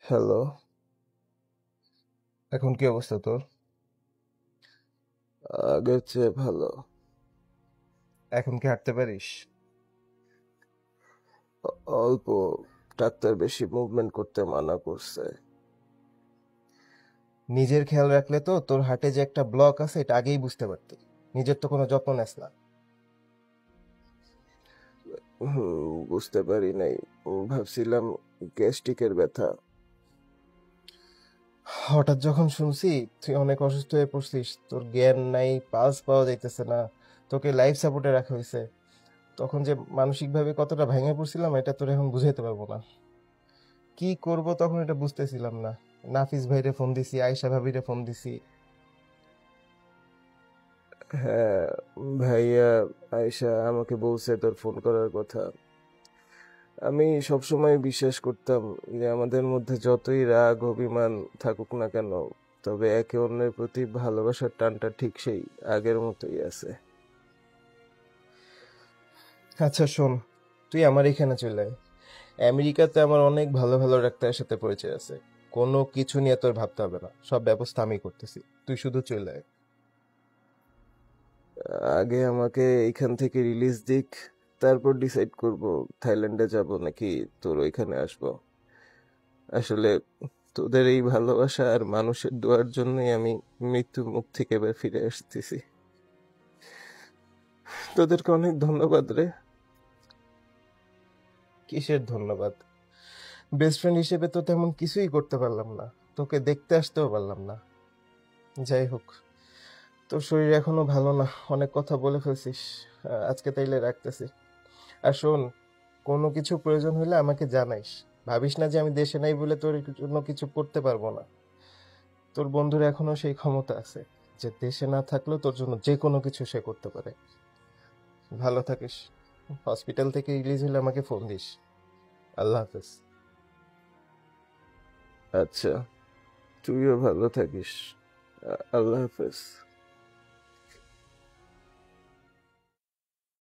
Hello, এখন কি অবস্থা তোর? আগের চেয়ে ভালো। এখন কি হাঁটতে পারিস? অল্প। ডাক্তার বেশি মুভমেন্ট করতে মানা করছে। নিজের খেয়াল রাখলে তো তোর হার্টে যে একটা ব্লক আছে এটা আগেই বুঝতে পারতি। নিজের তো কোনো যত্ন নেস না। বুঝতে পারি নাই। ভাবছিলাম গ্যাস্ট্রিকের ব্যথা। হঠাৎ যখন শুনছি তুই অনেক অসুস্থ হয়ে পড়ছিস, তোর জ্ঞান নাই, পালস পাওয়া যাইতেছে না, তোকে লাইফ সাপোর্টে রাখা হয়েছে, তখন যে মানসিকভাবে কতটা ভেঙে পড়ছিলাম এটা তোর এখন বুঝাইতে পারবো না। কি করব তখন এটা বুঝতেছিলাম না। নাফিস ভাইরে ফোন দিছি, আয়শা ভাবিরে ফোন দিছি। হ্যাঁ, ভাইয়া আয়েশা আমাকে বলছে তোর ফোন করার কথা। আমি সবসময় বিশ্বাস করতাম যে আমাদের মধ্যে যতই রাগ অভিমান থাকুক না কেন, তবে একে অন্যের প্রতি ভালোবাসার টানটা ঠিক সেই আগের মতোই আছে। আচ্ছা শোন, তুই আমার এখানে চলে আয়। আমেরিকাতে আমার অনেক ভালো ভালো ডাক্তারের সাথে পরিচয় আছে। কোনো কিছু নিয়ে তোর ভাবতে হবে না, সব ব্যবস্থা আমি করতেছি, তুই শুধু চলে আয়। আগে আমাকে এইখান থেকে রিলিজ দিক, তারপর ডিসাইড করব থাইল্যান্ডে যাব নাকি তোর ওইখানে আসব। আসলে তোদের এই ভালোবাসা আর মানুষের দোয়ার জন্যই আমি মৃত্যুর মুখ থেকে এবার ফিরে আসতেছি। তোদেরকে অনেক ধন্যবাদ রে। কিসের ধন্যবাদ? বেস্ট ফ্রেন্ড হিসেবে তো তেমন কিছুই করতে পারলাম না, তোকে দেখতে আসতেও পারলাম না। যাই হোক, তোর শরীর এখনো ভালো না, অনেক কথা বলে ফেলছিস। আজকে তাইলে রাখতেছি। আর শোন, কোনো কিছু প্রয়োজন হলে আমাকে জানাইস। ভাবিস না যে আমি দেশে নাই বলে তোর জন্য কিছু করতে পারবো না। তোর বন্ধুর এখনো সেই ক্ষমতা আছে যে দেশে না থাকলেও তোর জন্য যে কোনো কিছু সে করতে পারে। ভালো থাকিস। হসপিটাল থেকে রিলিজ হলে আমাকে ফোন দিস। আল্লাহ হাফেজ। আচ্ছা, তুইও ভালো থাকিস। আল্লাহ হাফেজ।